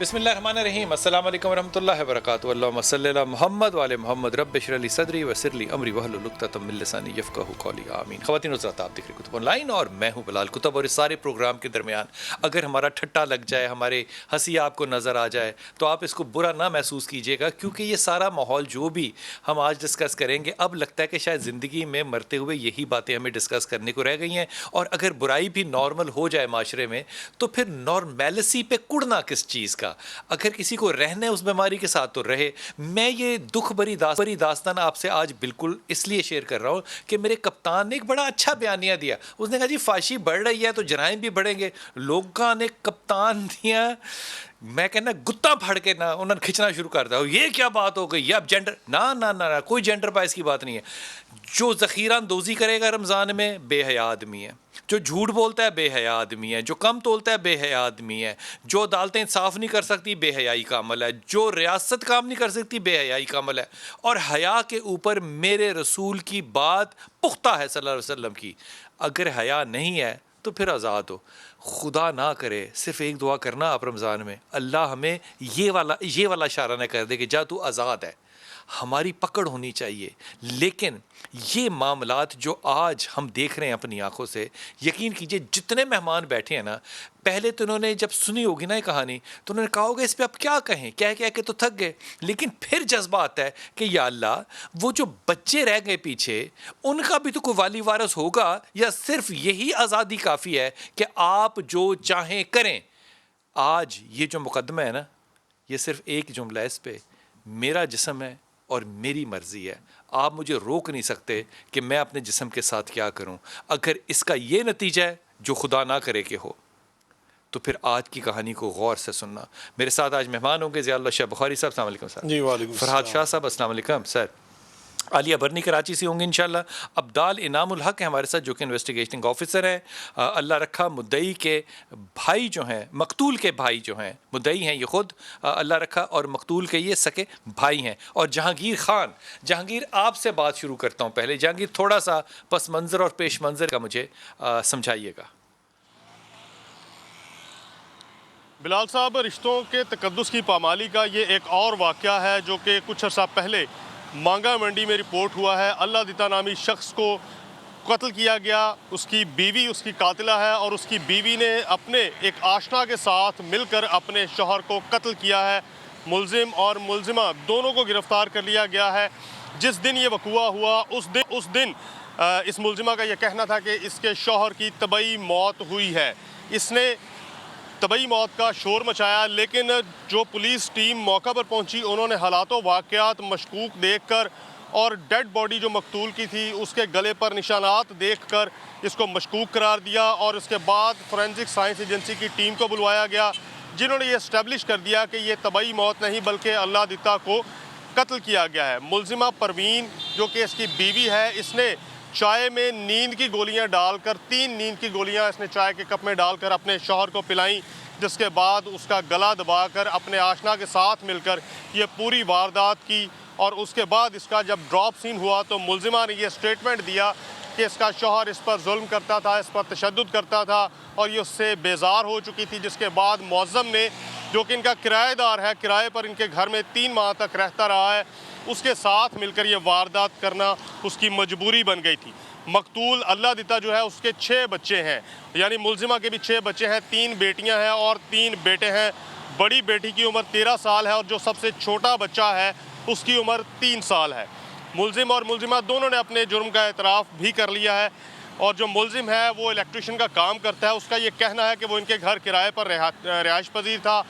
بسم اللہ الرحمن الرحیم. السلام علیکم ورحمۃ اللہ وبرکاتہ. اللہم صلی علی محمد وعلی محمد. رب اشرح لی صدری ویسر لی امری واحلل عقدۃ من لسانی یفقہوا قولی. آمین. خواتین و حضرات، آپ دیکھ رہے کتب آن لائن اور میں ہوں بلال کتب. اور اس سارے پروگرام کے درمیان اگر ہمارا ٹھٹا لگ جائے، ہمارے ہنسی آپ کو نظر آ جائے تو آپ اس کو برا نہ محسوس کیجیے گا، کیونکہ یہ سارا ماحول جو بھی ہم آج ڈسکس کریں گے، اب لگتا ہے کہ شاید زندگی میں مرتے ہوئے یہی باتیں ہمیں ڈسکس کرنے کو رہ گئی ہیں. اور اگر برائی بھی نارمل ہو جائے معاشرے میں تو پھر نارمیلسی پہ کڑنا کس چیز کا؟ اگر کسی کو رہنا ہے اس بیماری کے ساتھ تو رہے. میں یہ دکھ بری داستان آپ سے آج بالکل اس لیے شیئر کر رہا ہوں کہ میرے کپتان نے ایک بڑا اچھا بیانیہ دیا. اس نے کہا جی فاشی بڑھ رہی ہے تو جرائم بھی بڑھیں گے. لوگوں نے کپتان دیا، میں کہنا گتا پھڑ کے نہ انہوں نے کھچنا شروع کر دیا. یہ کیا بات ہو گئی؟ اب جینڈر نہ کوئی جینڈر بائز کی بات نہیں ہے. جو ذخیرہ اندوزی کرے گا رمضان میں بے حیا آدمی ہے، جو جھوٹ بولتا ہے بے حیا آدمی ہے، جو کم تولتا ہے بے حیا آدمی ہے، جو عدالتیں انصاف نہیں کر سکتی بے حیائی کا عمل ہے، جو ریاست کام نہیں کر سکتی بے حیائی کا عمل ہے. اور حیا کے اوپر میرے رسول کی بات پختہ ہے صلی اللہ علیہ وسلم کی. اگر حیا نہیں ہے تو پھر آزاد ہو. خدا نہ کرے صرف ایک دعا کرنا آپ رمضان میں، اللہ ہمیں یہ والا اشارہ نہ کر دے کہ جا تو آزاد ہے. ہماری پکڑ ہونی چاہیے. لیکن یہ معاملات جو آج ہم دیکھ رہے ہیں اپنی آنکھوں سے، یقین کیجئے جتنے مہمان بیٹھے ہیں نا، پہلے تو انہوں نے جب سنی ہوگی نا یہ کہانی تو انہوں نے کہا ہوگا اس پہ اب کیا کہیں، کہہ کے تو تھک گئے. لیکن پھر جذبہ آتا ہے کہ یا اللہ وہ جو بچے رہ گئے پیچھے، ان کا بھی تو کوئی والی وارث ہوگا، یا صرف یہی آزادی کافی ہے کہ آپ جو چاہیں کریں. آج یہ جو مقدمہ ہے نا، یہ صرف ایک جملہ ہے اس پہ: میرا جسم ہے اور میری مرضی ہے. آپ مجھے روک نہیں سکتے کہ میں اپنے جسم کے ساتھ کیا کروں. اگر اس کا یہ نتیجہ ہے جو خدا نہ کرے کہ ہو، تو پھر آج کی کہانی کو غور سے سننا. میرے ساتھ آج مہمان ہوں گے ضیاء اللہ شاہ بخاری صاحب، السلام علیکم سر. جی وعلیکم فرحاد السلام. شاہ صاحب السلام علیکم سر. عالیہ برنی کراچی سے ہوں گے انشاءاللہ. عبدال انعام الحق ہے ہمارے ساتھ جو کہ انویسٹیگیشننگ آفیسر ہیں. اللہ رکھا مدعی کے بھائی جو ہیں، مقتول کے بھائی جو ہیں، مدعی ہیں یہ خود اللہ رکھا، اور مقتول کے یہ سکے بھائی ہیں. اور جہانگیر خان. جہانگیر آپ سے بات شروع کرتا ہوں. پہلے جہانگیر تھوڑا سا پس منظر اور پیش منظر کا مجھے سمجھائیے گا. بلال صاحب، رشتوں کے تقدس کی پامالی کا یہ ایک اور واقعہ ہے جو کہ کچھ عرصہ پہلے مانگا منڈی میں رپورٹ ہوا ہے. اللہ دیتا نامی شخص کو قتل کیا گیا. اس کی بیوی اس کی قاتلہ ہے، اور اس کی بیوی نے اپنے ایک آشنا کے ساتھ مل کر اپنے شوہر کو قتل کیا ہے. ملزم اور ملزمہ دونوں کو گرفتار کر لیا گیا ہے. جس دن یہ وقوع ہوا اس دن اس ملزمہ کا یہ کہنا تھا کہ اس کے شوہر کی طبعی موت ہوئی ہے. اس نے طبعی موت کا شور مچایا، لیکن جو پولیس ٹیم موقع پر پہنچی انہوں نے حالات و واقعات مشکوک دیکھ کر اور ڈیڈ باڈی جو مقتول کی تھی اس کے گلے پر نشانات دیکھ کر اس کو مشکوک قرار دیا. اور اس کے بعد فورینسک سائنس ایجنسی کی ٹیم کو بلوایا گیا، جنہوں نے یہ اسٹیبلش کر دیا کہ یہ طبعی موت نہیں بلکہ اللہ دیتا کو قتل کیا گیا ہے. ملزمہ پروین جو کہ اس کی بیوی ہے، اس نے چائے میں نیند کی گولیاں ڈال کر 3 نیند کی گولیاں اس نے چائے کے کپ میں ڈال کر اپنے شوہر کو پلائیں، جس کے بعد اس کا گلا دبا کر اپنے آشنا کے ساتھ مل کر یہ پوری واردات کی. اور اس کے بعد اس کا جب ڈراپ سین ہوا تو ملزمہ نے یہ سٹیٹمنٹ دیا کہ اس کا شوہر اس پر ظلم کرتا تھا، اس پر تشدد کرتا تھا اور یہ اس سے بیزار ہو چکی تھی. جس کے بعد معظم نے، جو کہ ان کا کرایہ دار ہے، کرائے پر ان کے گھر میں 3 ماہ تک رہتا رہا ہے، اس کے ساتھ مل کر یہ واردات کرنا اس کی مجبوری بن گئی تھی. مقتول اللہ دیتا جو ہے اس کے 6 بچے ہیں، یعنی ملزمہ کے بھی 6 بچے ہیں. 3 بیٹیاں ہیں اور 3 بیٹے ہیں. بڑی بیٹی کی عمر 13 سال ہے اور جو سب سے چھوٹا بچہ ہے اس کی عمر 3 سال ہے. ملزم اور ملزمہ دونوں نے اپنے جرم کا اعتراف بھی کر لیا ہے. اور جو ملزم ہے وہ الیکٹریشین کا کام کرتا ہے. اس کا یہ کہنا ہے کہ وہ ان کے گھر کرائے پر رہائش پذیر تھا.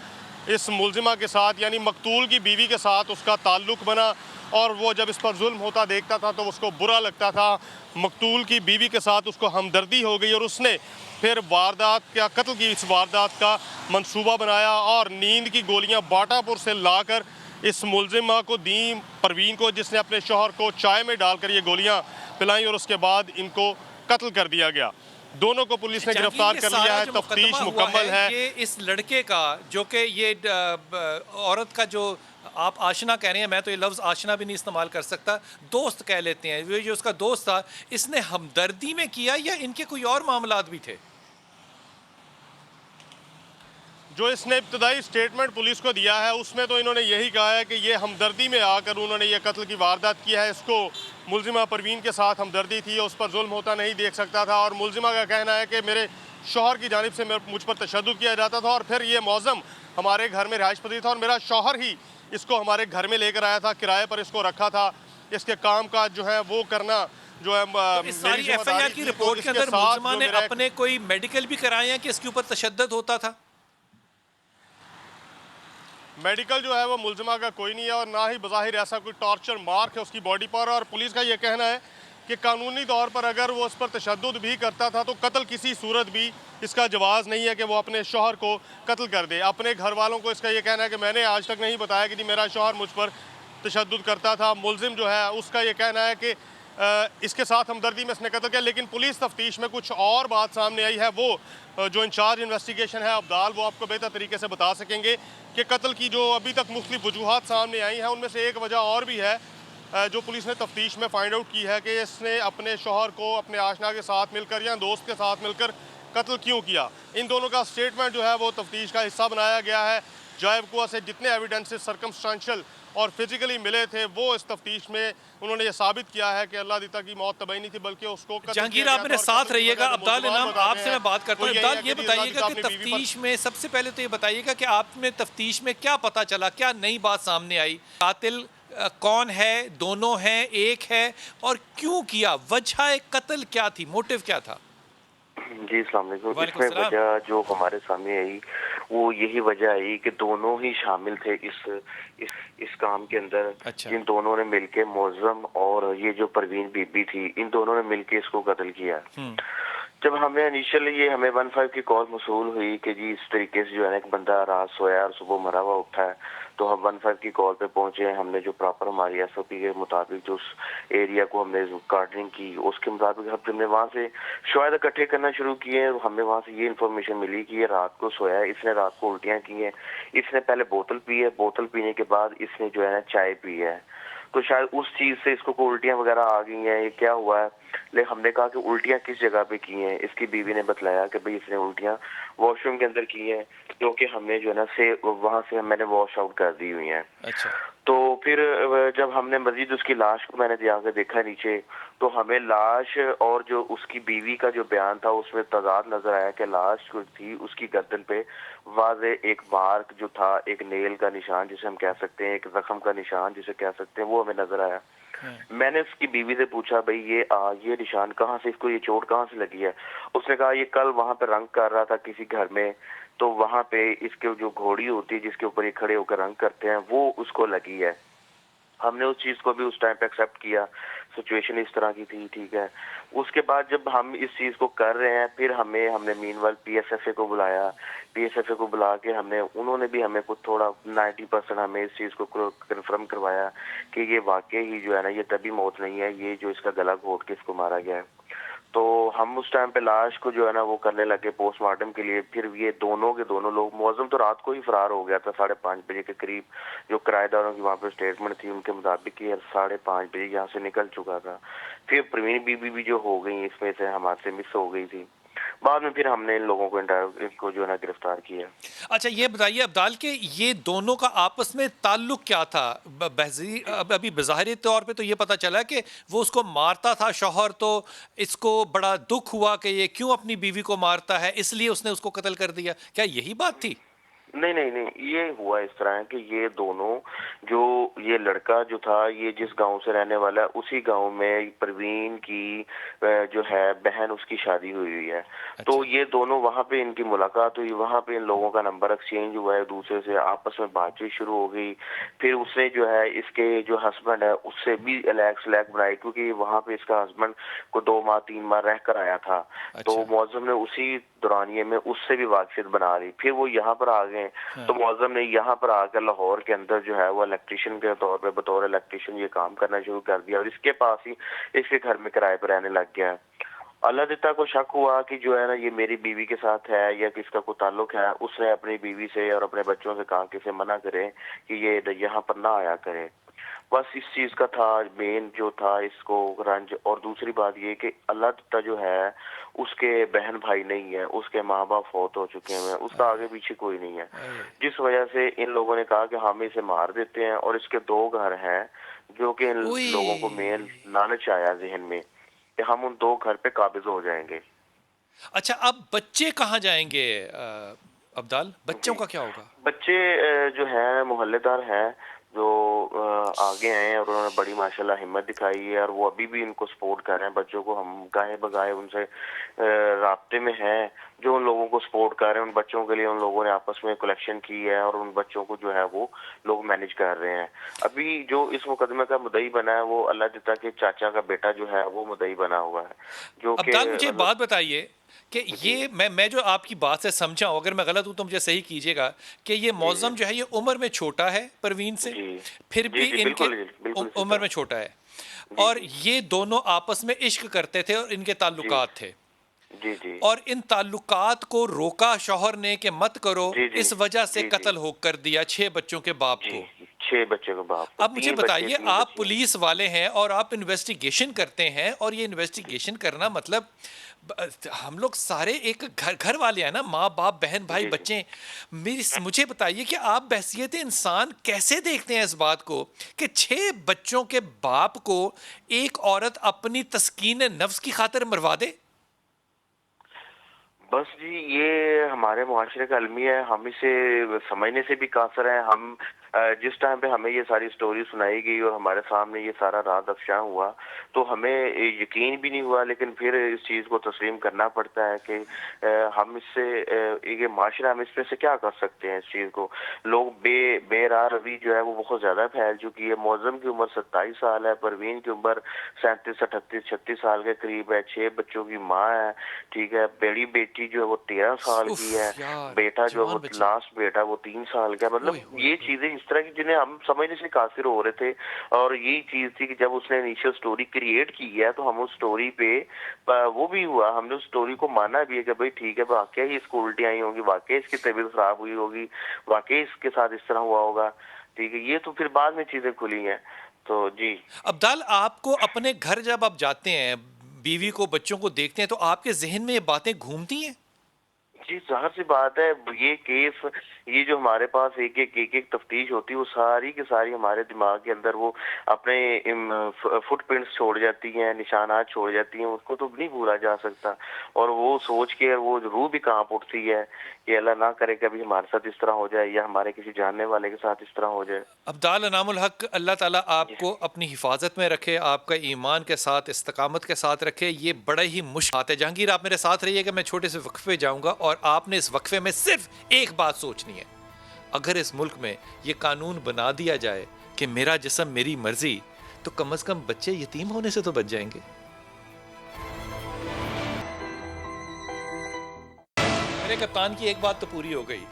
اس ملزمہ کے ساتھ یعنی مقتول کی بیوی کے ساتھ اس کا تعلق بنا، اور وہ جب اس پر ظلم ہوتا دیکھتا تھا تو اس کو برا لگتا تھا. مقتول کی بیوی کے ساتھ اس کو ہمدردی ہو گئی اور اس نے پھر واردات کا قتل کی اس واردات کا منصوبہ بنایا اور نیند کی گولیاں باٹا پور سے لا کر اس ملزمہ کو دیں، پروین کو، جس نے اپنے شوہر کو چائے میں ڈال کر یہ گولیاں پلائیں، اور اس کے بعد ان کو قتل کر دیا گیا. دونوں کو پولیس نے گرفتار کر لیا ہے. تفتیش مکمل ہے. یہ اس لڑکے کا جو کہ یہ عورت کا جو آپ آشنا کہہ رہے ہیں، میں تو یہ لفظ آشنا بھی نہیں استعمال کر سکتا، دوست کہہ لیتے ہیں، یہ جو اس کا دوست تھا، اس نے ہمدردی میں کیا یا ان کے کوئی اور معاملات بھی تھے؟ جو اس نے ابتدائی سٹیٹمنٹ پولیس کو دیا ہے اس میں تو انہوں نے یہی کہا ہے کہ یہ ہمدردی میں آ کر انہوں نے یہ قتل کی واردات کیا ہے. اس کو ملزمہ پروین کے ساتھ ہمدردی تھی, اس پر ظلم ہوتا نہیں دیکھ سکتا تھا, اور ملزمہ کا کہنا ہے کہ میرے شوہر کی جانب سے مجھ پر تشدد کیا جاتا تھا, اور پھر یہ معظم ہمارے گھر میں رہائش پذیر تھا, اور میرا شوہر ہی اس کو ہمارے گھر میں لے کر آیا تھا, کرائے پر اس کو رکھا تھا, اس کے کام کاج جو ہے وہ کرنا جو ہے تو اس میری ساری ذمہ ایف آئی آر داری کی تھی. تو رپورٹ اس کے کے اندر ساتھ ملزمہ جو نے میرا اپنے کوئی میڈیکل بھی کرائے ہیں کہ اس کے اوپر تشدد ہوتا تھا؟ میڈیکل جو ہے وہ ملزمہ کا کوئی نہیں ہے, اور نہ ہی بظاہر ایسا کوئی ٹارچر مارک ہے اس کی باڈی پر, اور پولیس کا یہ کہنا ہے کہ قانونی طور پر اگر وہ اس پر تشدد بھی کرتا تھا تو قتل کسی صورت بھی اس کا جواز نہیں ہے کہ وہ اپنے شوہر کو قتل کر دے. اپنے گھر والوں کو اس کا یہ کہنا ہے کہ میں نے آج تک نہیں بتایا کہ جی میرا شوہر مجھ پر تشدد کرتا تھا. ملزم جو ہے اس کا یہ کہنا ہے کہ اس کے ساتھ ہمدردی میں اس نے قتل کیا, لیکن پولیس تفتیش میں کچھ اور بات سامنے آئی ہے. وہ جو انچارج انویسٹیگیشن ہے عبدال, وہ آپ کو بہتر طریقے سے بتا سکیں گے کہ قتل کی جو ابھی تک مختلف وجوہات سامنے آئی ہیں ان میں سے ایک وجہ اور بھی ہے جو پولیس نے تفتیش میں فائنڈ آؤٹ کی ہے کہ اس نے اپنے شوہر کو اپنے آشنا کے ساتھ مل کر یا دوست کے ساتھ مل کر قتل کیوں کیا. ان دونوں کا سٹیٹمنٹ جو ہے وہ تفتیش کا حصہ بنایا گیا ہے. جائب قوہ سے جتنے ایویڈنسز سرکمسٹانشل اور فزیکلی ملے تھے وہ اس تفتیش میں انہوں نے یہ ثابت کیا ہے کہ اللہ دیتا کی موت طبعی نہیں تھی بلکہ اس کو قتل جہانگیر کیا آپ گیا تھا. میرے اور ساتھ قتل کی رہیے وجہ گا. جو عبدال ملزمان انعام آپ بتاتے سے ہیں میں بات کرتا وہ ہوں. یہی عبدال ہے یہ کہ جی اللہ بتائیے گا دیتا کہ اپنی بیوی پر تفتیش میں سب سے پہلے تو یہ بتائیے گا کہ آپ میں تفتیش میں کیا پتا چلا, کیا نئی بات سامنے آئی, قاتل کون ہے, دونوں ہیں, ایک ہے, اور کیوں کیا, وجہ قتل کیا تھی, موٹیو کیا تھا؟ جی السلام علیکم. وعلیکم اس میں السلام. وجہ جو ہمارے سامنے آئی وہ یہی وجہ آئی کہ دونوں ہی شامل تھے اس کام کے اندر. اچھا, جن دونوں نے مل کے معظم اور یہ جو پروین بی بی تھی, ان دونوں نے مل کے اس کو قتل کیا. جب ہمیں انیشلی یہ ہمیں 15 کی کال موصول ہوئی کہ جی اس طریقے سے جو ہے نا ایک بندہ رات سویا اور صبح مرا ہوا اٹھا ہے, تو ہم 15 کی کال پہ پہنچے. ہم نے جو پراپر ہماری ایس او پی کے مطابق جو اس ایریا کو ہم نے کارڈنگ کی اس کے مطابق ہم نے وہاں سے شاید اکٹھے کرنا شروع کیے. ہمیں وہاں سے یہ انفارمیشن ملی کہ یہ رات کو سویا ہے, اس نے رات کو الٹیاں کی ہیں, اس نے پہلے بوتل پی ہے, بوتل پینے کے بعد اس نے جو ہے نا چائے پی ہے, تو شاید اس چیز سے اس کو کوئی الٹیاں وغیرہ آ گئی ہیں, یہ کیا ہوا ہے. لیکن ہم نے کہا کہ الٹیاں کس جگہ پہ کی ہیں. اس کی بیوی نے بتلایا کہ بھئی اس نے الٹیاں واش روم کے اندر کی ہیں, کیونکہ ہم نے جو ہے نا وہاں سے میں نے واش آؤٹ کر دی ہوئی ہیں. اچھا, تو پھر جب ہم نے مزید اس کی لاش کو میں نے جا کے دیکھا نیچے, تو ہمیں لاش اور جو اس کی بیوی کا جو بیان تھا اس میں تضاد نظر آیا کہ لاش جو تھی اس کی گردن پہ واضح ایک مارک جو تھا, ایک نیل کا نشان جسے ہم کہہ سکتے ہیں, ایک زخم کا نشان جسے کہہ سکتے ہیں, وہ ہمیں نظر آیا. میں نے اس کی بیوی سے پوچھا بھئی یہ نشان کہاں سے, اس کو یہ چوٹ کہاں سے لگی ہے. اس نے کہا یہ کل وہاں پہ رنگ کر رہا تھا کسی گھر میں, تو وہاں پہ اس کے جو گھوڑی ہوتی ہے جس کے اوپر یہ کھڑے ہو کر رنگ کرتے ہیں وہ اس کو لگی ہے. ہم نے اس چیز کو بھی اس ٹائم پہ ایکسیپٹ کیا, سچویشن اس طرح کی تھی, ٹھیک ہے. اس کے بعد جب ہم اس چیز کو کر رہے ہیں, پھر ہم نے مین وال پی ایس ایف اے کو بلایا. پی ایس ایف اے کو بلا کے انہوں نے بھی ہمیں کچھ تھوڑا 90% ہمیں اس چیز کو کنفرم کروایا کہ یہ واقعی ہی جو ہے نا یہ طبی موت نہیں ہے, یہ جو اس کا گلا گھونٹ کے اس کو مارا گیا ہے. تو ہم اس ٹائم پہ لاش کو جو ہے نا وہ کرنے لگے پوسٹ مارٹم کے لیے. پھر یہ دونوں کے دونوں لوگ, معظم تو رات کو ہی فرار ہو گیا تھا 5:30 بجے کے قریب. جو کرایہ داروں کی وہاں پہ اسٹیٹمنٹ تھی ان کے مطابق یہ 5:30 بجے یہاں سے نکل چکا تھا. پھر پروین بی بی بھی جو ہو گئی اس میں سے ہمارے سے مس ہو گئی تھی. بعد میں پھر ہم نے ان لوگوں کو جو ہے نا گرفتار کیا. اچھا یہ بتائیے عبدال کہ یہ دونوں کا آپس میں تعلق کیا تھا؟ ابھی بظاہری طور پہ تو یہ پتا چلا کہ وہ اس کو مارتا تھا شوہر, تو اس کو بڑا دکھ ہوا کہ یہ کیوں اپنی بیوی کو مارتا ہے, اس لیے اس نے اس کو قتل کر دیا. کیا یہی بات تھی؟ نہیں, یہ ہوا اس طرح ہے کہ یہ دونوں جو یہ لڑکا جو تھا یہ جس گاؤں سے رہنے والا ہے اسی گاؤں میں پروین کی جو ہے بہن اس کی شادی ہوئی ہے. تو یہ دونوں وہاں پہ ان کی ملاقات ہوئی, وہاں پہ ان لوگوں کا نمبر ایکسچینج ہوا ہے, دوسرے سے آپس میں بات چیت شروع ہو گئی. پھر اس نے جو ہے اس کے جو ہسبینڈ ہے اس سے بھی سلیک بنائی, کیونکہ وہاں پہ اس کا ہسبینڈ کو 2 ماہ 3 ماہ رہ کر آیا تھا. تو معظم نے اسی دورانیے میں اس سے بھی واقفیت بنا لی. پھر وہ یہاں پر آ گئے, تو معظم نے یہاں پر آ کر لاہور کے اندر جو ہے وہ الیکٹریشین کے طور پہ بطور الیکٹریشین یہ کام کرنا شروع کر دیا, اور اس کے پاس ہی اس کے گھر میں کرائے پر رہنے لگ گیا. اللہ دیتا کو شک ہوا کہ جو ہے نا یہ میری بیوی کے ساتھ ہے یا کس کا کوئی تعلق ہے. اس نے اپنی بیوی سے اور اپنے بچوں سے کہا کہ اسے منع کرے کہ یہ یہاں پر نہ آیا کرے. بس اس چیز کا تھا مین جو تھا اس کو رنج. اور دوسری بات یہ کہ اللہ تعالیٰ جو ہے اس کے بہن بھائی نہیں ہے, اس کے ماں باپ فوت ہو چکے ہیں, اس کا آگے پیچھے کوئی نہیں ہے, جس وجہ سے ان لوگوں نے کہا کہ ہم اسے مار دیتے ہیں. اور اس کے 2 گھر ہیں جو کہ ان لوگوں کو مین لالچ آیا ذہن میں کہ ہم ان 2 گھر پہ قابض ہو جائیں گے. اچھا اب بچے کہاں جائیں گے عبدال؟ بچوں کا کیا ہوگا؟ بچے جو ہیں محلے دار ہیں جو آگے آئے ہیں اور انہوں نے بڑی ماشاءاللہ ہمت دکھائی ہے, اور وہ ابھی بھی ان کو سپورٹ کر رہے ہیں بچوں کو. ہم گاہے بگاہے ان سے رابطے میں ہیں جو ان لوگوں کو سپورٹ کر رہے ہیں. ان بچوں کے لیے ان لوگوں نے آپس میں کلیکشن کی ہے اور ان بچوں کو جو ہے وہ لوگ مینیج کر رہے ہیں. ابھی جو اس مقدمے کا مدعی بنا ہے وہ اللہ دیتا کے چاچا کا بیٹا جو ہے وہ مدعی بنا ہوا ہے. جو کہ عبدال مجھے بات بتائیے کہ یہ میں جو آپ کی بات سے سمجھا ہوں, اگر میں غلط ہوں تو مجھے صحیح کیجیے گا, کہ یہ معظم جو ہے یہ عمر میں چھوٹا ہے پروین سے, پھر بھی ان کے عمر میں چھوٹا ہے, اور یہ دونوں آپس میں عشق کرتے تھے اور ان کے تعلقات تھے, اور ان تعلقات کو روکا شوہر نے کہ مت کرو, اس وجہ سے قتل ہو کر دیا 6 بچوں کے باپ کو. 6 بچے کا باپ. اب مجھے بتائیے, آپ پولیس والے ہیں اور آپ انویسٹیگیشن کرتے ہیں, اور یہ انویسٹیگیشن کرنا مطلب ہم لوگ سارے ایک گھر والے ہیں نا, ماں باپ بہن بھائی بچے. مجھے بتائیے کہ آپ بحثیت انسان کیسے دیکھتے ہیں اس بات کو کہ 6 بچوں کے باپ کو ایک عورت اپنی تسکین نفس کی خاطر مروا دے؟ بس جی یہ ہمارے معاشرے کا المیہ ہے, ہم اسے سمجھنے سے بھی قاصر ہیں. ہم جس ٹائم پہ ہمیں یہ ساری سٹوری سنائی گئی اور ہمارے سامنے یہ سارا راز افشاں ہوا تو ہمیں یقین بھی نہیں ہوا, لیکن پھر اس چیز کو تسلیم کرنا پڑتا ہے کہ ہم اس سے یہ معاشرہ ہم اس میں سے کیا کر سکتے ہیں. اس چیز کو لوگ بے راہ روی جو ہے وہ بہت زیادہ پھیل چکی ہے. معظم کی عمر 27 سال ہے, پروین کی عمر 37 38 36 سال کے قریب ہے, 6 بچوں کی ماں ہے, ٹھیک ہے. بڑی بیٹی جو ہے وہ 13 سال کی ہے, بیٹا جو ہے وہ لاسٹ بیٹا وہ 3 سال کا. مطلب یہ چیزیں اس طرح کی جنہیں ہم سمجھنے سے قاصر ہو رہے تھے, اور یہی چیز تھی کہ جب اس نے انیشل سٹوری کریٹ کی ہے تو ہم اس سٹوری پہ وہ بھی ہوا, ہم نے اس سٹوری کو مانا بھی ہے کہ بھئی ٹھیک ہے, واقعی اس کو الٹی آئی ہوں گی, واقعی اس کی طبیعت خراب ہوئی ہوگی, واقعی اس کے ساتھ اس طرح ہوا ہوگا, ٹھیک ہے. یہ تو پھر بعد میں چیزیں کھلی ہیں. تو جی عبدال, آپ کو اپنے گھر جب آپ جاتے ہیں, بیوی کو بچوں کو دیکھتے ہیں, تو آپ کے ذہن میں یہ باتیں گھومتی ہیں؟ جی ظاہر سی بات ہے, یہ کیس یہ جو ہمارے پاس ایک تفتیش ہوتی ہے وہ ساری کی ساری ہمارے دماغ کے اندر وہ اپنے فٹ پرنٹس چھوڑ جاتی ہیں, نشانات چھوڑ جاتی ہیں, اس کو تو نہیں بھولا جا سکتا. اور وہ سوچ کے وہ روح بھی کانپ اٹھتی ہے کہ اللہ نہ کرے کبھی ہمارے ساتھ اس طرح ہو جائے یا ہمارے کسی جاننے والے کے ساتھ اس طرح ہو جائے. عبدال انعام الحق, اللہ تعالیٰ آپ کو اپنی حفاظت میں رکھے, آپ کا ایمان کے ساتھ استقامت کے ساتھ رکھے. یہ بڑا ہی مشکل بات ہے. جہانگیر آپ میرے ساتھ رہیے گا, میں چھوٹے سے وقفے جاؤں گا, اور آپ نے اس وقفے میں صرف ایک بات سوچنی ہے. اگر اس ملک میں یہ قانون بنا دیا جائے کہ میرا جسم میری مرضی, تو کم از کم بچے یتیم ہونے سے تو بچ جائیں گے. میرے کپتان کی ایک بات تو پوری ہو گئی,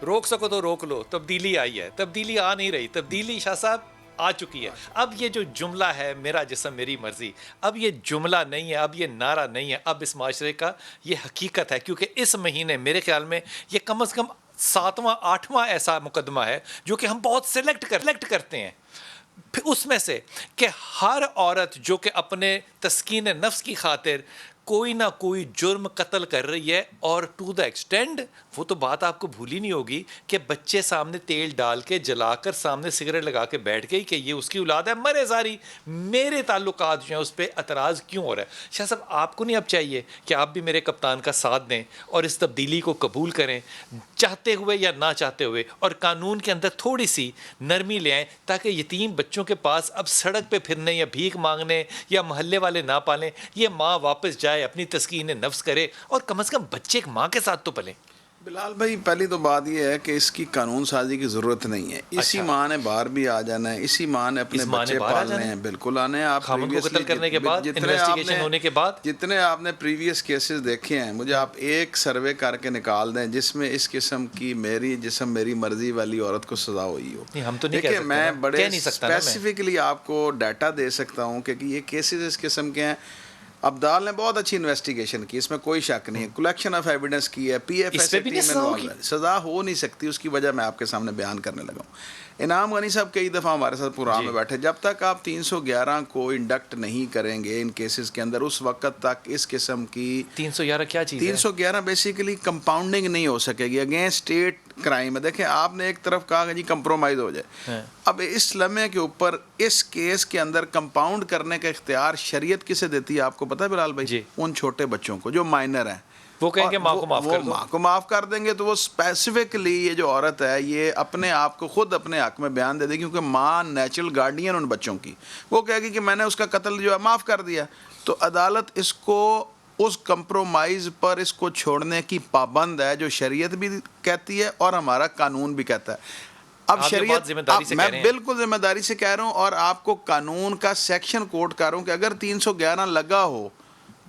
روک سکو تو روک لو. تبدیلی آئی ہے, تبدیلی آ نہیں رہی, تبدیلی شاہ صاحب آ چکی ہے. اب یہ جو جملہ ہے میرا جسم میری مرضی, اب یہ جملہ نہیں ہے, اب یہ نعرہ نہیں ہے, اب اس معاشرے کا یہ حقیقت ہے. کیونکہ اس مہینے میرے خیال میں یہ کم از کم 7واں 8واں ایسا مقدمہ ہے جو کہ ہم بہت سلیکٹ کرتے ہیں. پھر اس میں سے کہ ہر عورت جو کہ اپنے تسکین نفس کی خاطر کوئی نہ کوئی جرم قتل کر رہی ہے, اور ٹو دا ایکسٹینڈ وہ تو بات آپ کو بھولی نہیں ہوگی کہ بچے سامنے تیل ڈال کے جلا کر سامنے سگریٹ لگا کے بیٹھ گئی کہ یہ اس کی اولاد ہے, مرے ساری میرے تعلقات جو ہیں اس پہ اعتراض کیوں ہو رہا ہے. شاہ صاحب آپ کو نہیں اب چاہیے کہ آپ بھی میرے کپتان کا ساتھ دیں اور اس تبدیلی کو قبول کریں, چاہتے ہوئے یا نہ چاہتے ہوئے, اور قانون کے اندر تھوڑی سی نرمی لے آئیں تاکہ یتیم بچوں کے پاس اب سڑک پہ پھرنے یا بھیک مانگنے یا محلے والے نہ پالیں, یہ ماں واپس جائے, اپنی تسکین نفس کرے, اور کم از کم بچے ایک ماں کے ساتھ تو پلیں. بلال بھائی, پہلی تو بات یہ ہے کہ اس کی قانون سازی کی ضرورت نہیں ہے. اسی ماں نے باہر بھی آ جانا ہے, اسی ماں نے اپنے بچے پالنے ہیں, بالکل آنے ہیں. آپ خامن کو قتل کرنے کے بعد, انویسٹیگیشن ہونے کے بعد, جتنے آپ نے پریویس کیسز دیکھے ہیں, مجھے آپ ایک سروے کر کے نکال دیں جس میں اس قسم کی میری جسم میری مرضی والی عورت کو سزا ہوئی ہو. ہم تو نہیں دیکھیں, میں بڑے اسپیسیفکلی آپ کو ڈیٹا دے سکتا ہوں کہ یہ کیسز اس قسم کے ہیں. عبدال نے بہت اچھی انویسٹیگیشن کی, اس میں کوئی شک نہیں ہے. کلیکشن آف ایویڈنس کی ہے, P F S team involve ہے. سزا ہو نہیں سکتی, اس کی وجہ میں آپ کے سامنے بیان کرنے لگا ہوں. इनाम गनी साहब कई दफ़ा हमारे साथ प्रोग्राम में बैठे, जब तक आप 311 को इंडक्ट नहीं करेंगे इन केसेस के अंदर, उस वक्त तक इस किस्म की 311 क्या चीज़ है? 311 बेसिकली कंपाउंडिंग नहीं हो सकेगी अगेंस्ट स्टेट क्राइम है। देखें, आपने एक तरफ कहा कि जी कंप्रोमाइज़ हो जाए, अब इस लम्हे के ऊपर इस केस के अंदर कंपाउंड करने का इख्तियार शरीयत किसे देती है आपको पता है बिलाल भाई? उन छोटे बच्चों को जो माइनर हैं। वो कहेंगे माँ को माफ़ कर दो, माँ को माफ़ कर देंगे तो वो स्पेसिफिकली ये जो औरत है ये अपने आप को खुद अपने हक में बयान दे देगी, क्योंकि माँ नेचुरल गार्डियन उन बच्चों की, वो कहेगी कि मैंने उसका कत्ल जो है माफ़ कर दिया। तो अदालत इसको उस कंप्रोमाइज़ पर इसको छोड़ने की पाबंद है, जो शरीयत भी कहती है और हमारा कानून भी कहता है। अब शरीयत, मैं बिल्कुल जिम्मेदारी से कह रहा हूँ और आपको कानून का सेक्शन कोट कर रहा हूँ कि अगर 311 लगा हो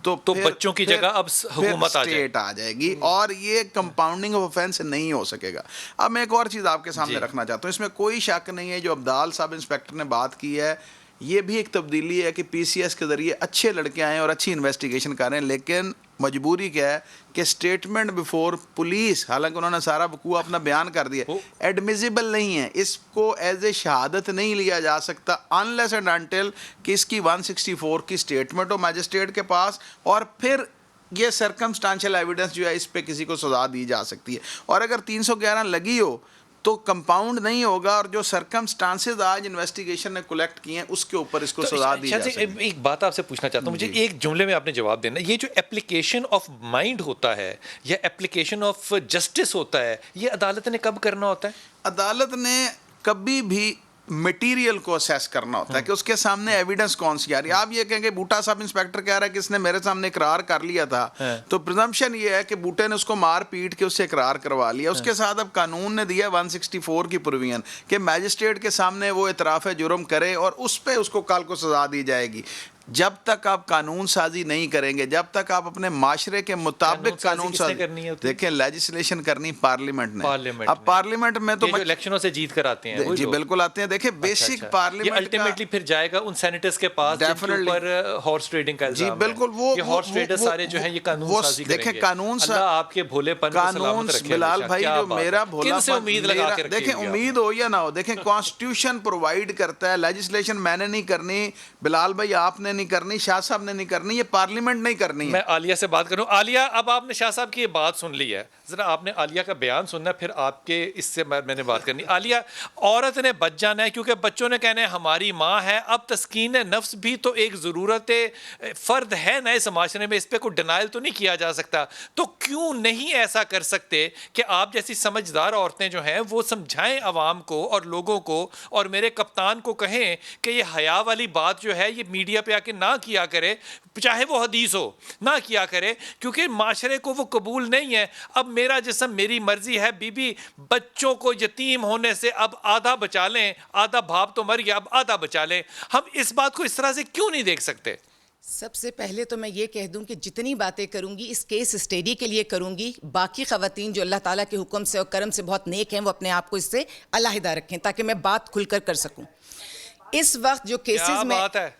तो बच्चों की जगह अब हुकूमत आ जाएगी और ये कंपाउंडिंग ऑफ ऑफेंस नहीं हो सकेगा। अब मैं एक और चीज़ आपके सामने रखना चाहता हूँ, इसमें कोई शक नहीं है, जो अब्दाल साहब इंस्पेक्टर ने बात की है ये भी एक तब्दीली है कि पीसीएस के ज़रिए अच्छे लड़के आए और अच्छी इन्वेस्टिगेशन कर रहे हैं, लेकिन मजबूरी क्या है कि स्टेटमेंट बिफोर पुलिस, हालांकि उन्होंने सारा वकूआ अपना बयान कर दिया, एडमिसिबल नहीं है, इसको एज ए शहादत नहीं लिया जा सकता अनलेस एंड अनटिल कि इसकी 164 की स्टेटमेंट हो मैजिस्ट्रेट के पास, और फिर ये सर्कमस्टांशियल एविडेंस जो है इस पे किसी को सजा दी जा सकती है। और अगर 311 लगी हो तो कंपाउंड नहीं होगा, और जो सर्कमस्टांसेस आज इन्वेस्टिगेशन ने कलेक्ट किए हैं उसके ऊपर इसको सजा दी जा सकती है। एक बात आपसे पूछना चाहता हूँ, मुझे एक जुमले में आपने जवाब देना, ये जो एप्लीकेशन ऑफ माइंड होता है या एप्लीकेशन ऑफ जस्टिस होता है, ये अदालत ने कब करना होता है? अदालत ने कभी भी मटेरियल को असेस करना होता है कि उसके सामने एविडेंस कौन सी आ रही है। आप ये कहेंगे बूटा साहब इंस्पेक्टर कह रहा है कि इसने मेरे सामने इकरार कर लिया था, तो प्रिजम्पशन ये है कि बूटे ने उसको मार पीट के उससे इकरार करवा लिया। उसके साथ अब कानून ने दिया 164 की प्रोविजन कि मैजिस्ट्रेट के सामने वो इतराफ़ जुर्म करे और उस पर उसको कल को सजा दी जाएगी। जब तक आप कानून साजी नहीं करेंगे, जब तक आप अपने माशरे के मुताबिक कानून साजी करनी है, देखें लेजिस्लेशन करनी पार्लियामेंट ने, अब पार्लियामेंट में तो इलेक्शनों से जीत कर आते हैं जी, बिल्कुल आते हैं। देखें बेसिक पार्लियामेंट अल्टीमेटली फिर जाएगा उन सेनेटर्स के पास डेफिनेटली हॉर्स ट्रेडिंग का इल्जाम है। जी बिल्कुल, वो हॉर्स ट्रेडर्स सारे जो हैं ये कानून साजी करेंगे। देखें कानून अल्लाह आपके भोलेपन को सलामत रखे बिलाल भाई, जो मेरा भोलापन, उम्मीद लगा के देखें उम्मीद हो या ना हो, देखें कॉन्स्टिट्यूशन प्रोवाइड करता है, लेजिस्लेशन मैंने नहीं करनी, बिलाल भाई आपने नहीं करनी, शाह साहब ने नहीं करनी, ये पार्लियामेंट नहीं करनी है। मैं आलिया से बात करूं। आलिया, अब आपने शाह साहब की ये बात सुन ली है, जरा आपने आलिया का बयान सुनना, फिर आपके इससे मैंने बात करनी। आलिया, औरत ने बच जाना है क्योंकि बच्चों ने कहना है हमारी माँ है। अब तस्कीन नफ्स भी तो एक ज़रूरत फ़र्द है नए माशरे में, इस पर कोई डिनाइल तो नहीं किया जा सकता। तो क्यों नहीं ऐसा कर सकते कि आप जैसी समझदार औरतें जो हैं वो समझाएं आवाम को और लोगों को, और मेरे कप्तान को कहें कि ये हया वाली बात जो है ये मीडिया पे आके ना किया करे, चाहे वो हदीस हो, ना किया करे, क्योंकि माशरे को वो कबूल नहीं है। अब मेरा जिस्म मेरी मर्जी है। बीबी, बच्चों को यतीम होने से अब आधा बचा लें, आधा बाप तो मर गया, अब आधा बचा लें। हम इस बात को इस तरह से क्यों नहीं देख सकते? सबसे पहले तो मैं ये कह दूं कि जितनी बातें करूंगी इस केस स्टडी के लिए करूंगी। बाकी ख़वातीन जो अल्लाह ताला के हुक्म से और करम से बहुत नेक हैं, वो अपने आप को इससे अलहदा रखें ताकि मैं बात खुलकर कर सकूं। इस वक्त जो केसेस में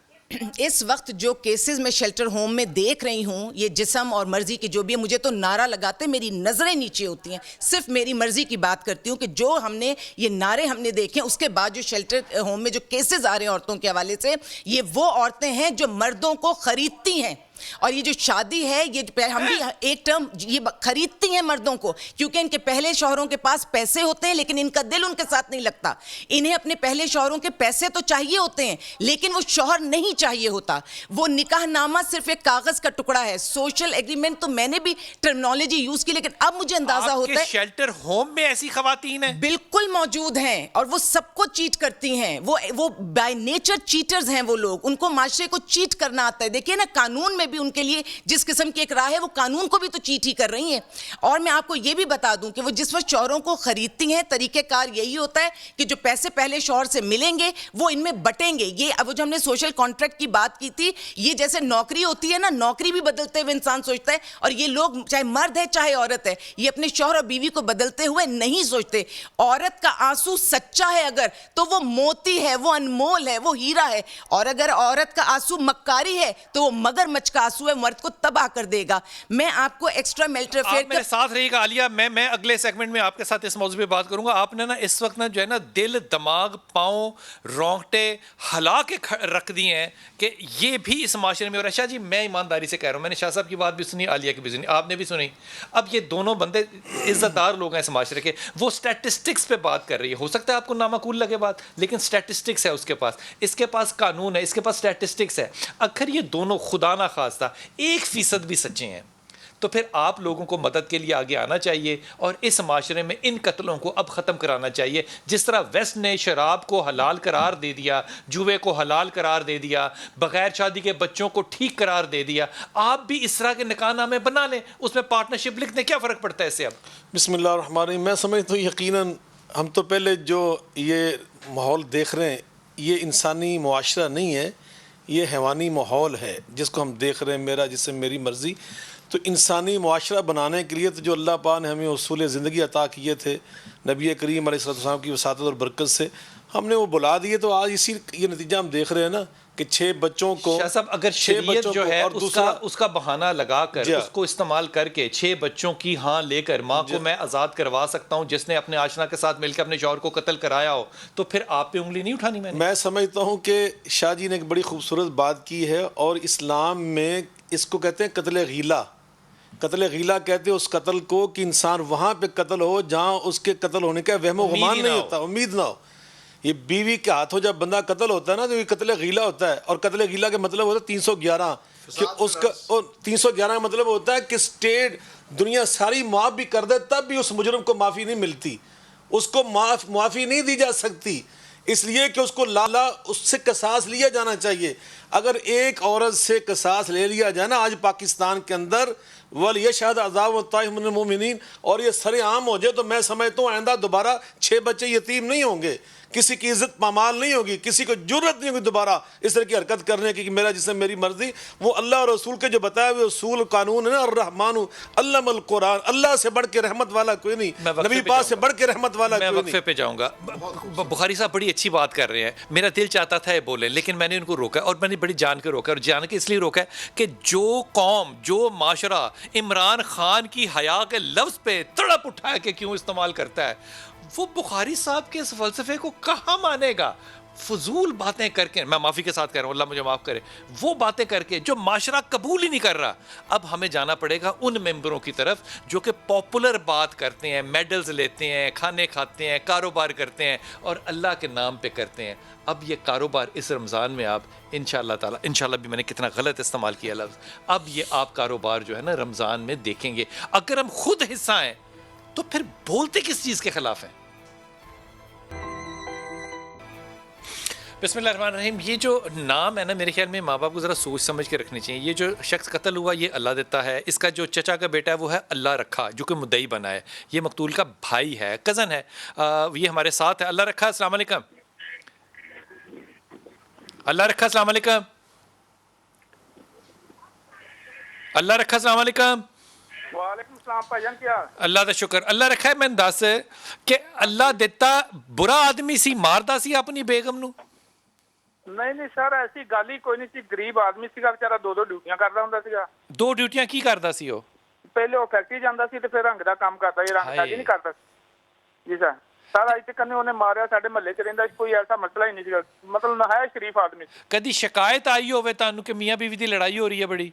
इस वक्त जो केसेस में शेल्टर होम में देख रही हूँ, ये जिस्म और मर्जी की जो भी है, मुझे तो नारा लगाते मेरी नज़रें नीचे होती हैं। सिर्फ मेरी मर्जी की बात करती हूँ कि जो हमने ये नारे हमने देखे, उसके बाद जो शेल्टर होम में जो केसेस आ रहे हैं औरतों के हवाले से, ये वो औरतें हैं जो मर्दों को ख़रीदती हैं। और ये जो शादी है, ये हम भी एक टर्म, ये खरीदती हैं मर्दों को, क्योंकि इनके पहले शौहरों के पास पैसे होते हैं लेकिन इनका दिल उनके साथ नहीं लगता। इन्हें अपने पहले शौहरों के पैसे तो चाहिए होते हैं लेकिन वो शौहर नहीं चाहिए होता। वो निकाहनामा सिर्फ एक कागज का टुकड़ा है। सोशल एग्रीमेंट तो मैंने भी टर्मिनोलॉजी यूज की, लेकिन अब मुझे अंदाजा होता है शेल्टर होम में ऐसी खवातीन हैं, बिल्कुल मौजूद हैं, और वो सबको चीट करती हैं। वो बाय नेचर चीटर्स हैं वो लोग, उनको माशरे को चीट करना आता है। देखिए ना, कानून में भी उनके लिए जिस किस्म की एक राह है, वो कानून को भी तो चीट ही कर रही हैं। और मैं आपको ये भी बता दूं कि वो जिस वक्त शौहरों को खरीदती हैं, तरीकेकार यही होता है कि जो पैसे पहले शौहर से मिलेंगे वो इनमें बटेंगे। ये अब जो हमने सोशल कॉन्ट्रैक्ट की बात की थी, ये जैसे नौकरी होती है ना, नौकरी भी बदलते हुए इंसान सोचता है, और ये लोग चाहे मर्द है चाहे औरत है, ये अपने शौहर और बीवी को बदलते हुए नहीं सोचते। औरत का आंसू सच्चा है अगर, तो वो मोती है, वो अनमोल है, वो हीरा है। और अगर औरत का आंसू मक्कारी है तो वो मगरमच्छ का कासुए मर्द को तबाह कर देगा। मैं आपको एक्स्ट्रा मैरिटल आप मेरे साथ रहिएगा आलिया, मैं अगले सेगमेंट में आपके साथ इस मौजू पे बात करूंगा। आपने ना इस वक्त ना जो है ना दिल, दिमाग, पाँव, रोंगटे हला के रख दिए हैं कि ये भी इस माशरे में। और शाह जी मैं ईमानदारी से कह रहा हूँ, मैंने शाह साहब की बात भी सुनी, आलिया की भी सुनी, आपने भी सुनी। अब ये दोनों बंदे इज्जतदार लोग हैं इस माशरे के, वो स्टैटिस्टिक्स पे बात कर रही है। हो सकता है आपको नामाकूल लगे बात, लेकिन स्टैटिस्टिक्स है उसके पास, इसके पास कानून है, इसके पास स्टैटिस्टिक्स है। अगर ये दोनों खुदा ना खास्ता 1% भी सच्चे हैं तो फिर आप लोगों को मदद के लिए आगे आना चाहिए और इस माशरे में इन कत्लों को अब ख़त्म कराना चाहिए। जिस तरह वेस्ट ने शराब को हलाल करार दे दिया, जुए को हलाल करार दे दिया, बग़ैर शादी के बच्चों को ठीक करार दे दिया, आप भी इस तरह के निकाहनामे बना लें, उसमें पार्टनरशिप लिख दें, क्या फ़र्क पड़ता है इससे? अब बिस्मिल्लाहिर्रहमानिर्रहीम। मैं समझता हूँ यकीनन हम तो पहले जो ये माहौल देख रहे हैं ये इंसानी मुआशरा नहीं है, ये हैवानी माहौल है जिसको हम देख रहे हैं, मेरा जिससे मेरी मर्ज़ी। तो इंसानी मुआशरा बनाने के लिए तो जो अल्लाह पाक ने हमें उसूल ज़िंदगी अता किए थे नबी करीम अलैहिस्सलाम की वसातत और बरकत से, हमने वो बुला दिए। तो आज इसी ये नतीजा हम देख रहे हैं ना कि 6 बच्चों को, शाह साहब अगर शरीयत जो है उसका बहाना लगाकर उसको इस्तेमाल करके 6 बच्चों की हाँ लेकर माँ को मैं आज़ाद करवा सकता हूँ जिसने अपने आशना के साथ मिलकर अपने शौहर को कत्ल कराया हो, तो फिर आप पे उंगली नहीं उठानी मैंने। मैं समझता हूँ कि शाह जी ने एक बड़ी खूबसूरत बात की है और इस्लाम में इसको कहते हैं कत्ल गीला। कत्ल गीला कहते हैं उस कत्ल को कि इंसान वहाँ पे कत्ल हो जहाँ उसके कत्ल होने का वहम गुमान नहीं होता, उम्मीद ना हो। ये बीवी के हाथों जब बंदा कत्ल होता है ना तो ये कत्ल गीला होता है। और कत्ल गीला का मतलब होता है 311 कि उसका, और 311 का मतलब होता है कि स्टेट दुनिया सारी माफ़ भी कर दे तब भी उस मुजरम को माफ़ी नहीं मिलती, उसको माफ़ी नहीं दी जा सकती, इसलिए कि उसको लाला उससे कसास लिया जाना चाहिए। अगर एक औरत से कसास ले लिया जाए ना आज पाकिस्तान के अंदर, वल यशहद अज़ाब ताइफुल मोमिनीन, और ये सरेआम हो जाए तो मैं समझता हूँ आइंदा दोबारा 6 बच्चे यतीम नहीं होंगे, किसी की इज्जत पामाल नहीं होगी, किसी को जुर्रत नहीं होगी दोबारा इस तरह की हरकत करने की कि मेरा जिससे मेरी मर्जी। वो अल्लाह और रसूल के जो बताए हुए उसूल कानून है ना, अर्रहमानु अल्लमल कुरान, अल्लाह से बढ़ के रहमत वाला कोई नहीं, नबी पाक से बढ़ के रहमत वाला कोई नहीं। मैं वक्फे पे जाऊंगा। बुखारी साहब बड़ी अच्छी बात कर रहे हैं, मेरा दिल चाहता था ये बोले लेकिन मैंने उनको रोका, और मैंने बड़ी जान के रोका, और जान के इसलिए रोका है कि जो कौम, जो माशरा इमरान खान की हया के लफ्ज़ पे तड़प उठाया कि क्यों इस्तेमाल करता है, वो बुखारी साहब के इस फ़लसफ़े को कहाँ मानेगा? फजूल बातें करके, मैं माफ़ी के साथ कह रहा हूँ, अल्लाह मुझे माफ़ करे, वो बातें करके जो माशरा कबूल ही नहीं कर रहा। अब हमें जाना पड़ेगा उन मेंबरों की तरफ जो कि पॉपुलर बात करते हैं, मेडल्स लेते हैं, खाने खाते हैं, कारोबार करते हैं और अल्लाह के नाम पे करते हैं। अब ये कारोबार इस रमज़ान में आप इंशाअल्लाह ताला, इंशाअल्लाह भी मैंने कितना गलत इस्तेमाल किया लफ्ज़, अब ये आप कारोबार जो है ना रमज़ान में देखेंगे। अगर हम खुद हिस्सा हैं तो फिर बोलते किस चीज़ के ख़िलाफ़ हैं? बिस्मिल्लाहिर्रहमानिर्रहीम। ये जो नाम है ना, मेरे ख्याल में माँ बाप को ज़रा सोच समझ के रखनी चाहिए। ये जो शख्स कत्ल हुआ ये अल्लाह देता है, इसका जो चचा का बेटा है वो है अल्लाह रखा जो कि मुद्दई बना है, ये मकतूल का भाई है, कज़न है, ये हमारे साथ है। अल्लाह रखा अस्सलाम वालेकुम। अल्लाह रखा अस्सलाम वालेकुम। अल्लाह रखा अस्सलाम वालेकुम। वालेकुम सलाम भाईजान, क्या अल्लाह का शुक्र। अल्लाह रखा है, मैं दस कि अल्लाह देता बुरा आदमी सी मारदा सी अपनी बेगम नू? नहीं नहीं सर, ऐसी गल ही कोई नहीं सी। गरीब आदमी सीगा बेचारा, 2 ड्यूटियां करदा हुंदा सीगा। 2 ड्यूटियां की करदा सी? ਉਹ पहले वो फैक्ट्री ਜਾਂਦਾ ਸੀ ਤੇ ਫਿਰ ਰੰਗ ਦਾ ਕੰਮ ਕਰਦਾ ਸੀ, ਰੰਗ ਸਾਜੀ ਨਹੀਂ ਕਰਦਾ ਜੀ ਸਰ। ਸਾਰਾ ਇੱਥੇ ਕੰਨੇ ਉਹਨੇ ਮਾਰਿਆ, ਸਾਡੇ ਮਹੱਲੇ 'ਚ ਰਹਿੰਦਾ, ਕੋਈ ਐਸਾ ਮਸਲਾ ਹੀ ਨਹੀਂ ਸੀਗਾ, ਮਤਲਬ ਨਹਾਇਆ ਸ਼ਰੀਫ ਆਦਮੀ। ਕਦੀ ਸ਼ਿਕਾਇਤ ਆਈ ਹੋਵੇ ਤੁਹਾਨੂੰ ਕਿ ਮੀਆਂ ਬੀਵੀ ਦੀ ਲੜਾਈ ਹੋ ਰਹੀ ਹੈ ਬੜੀ?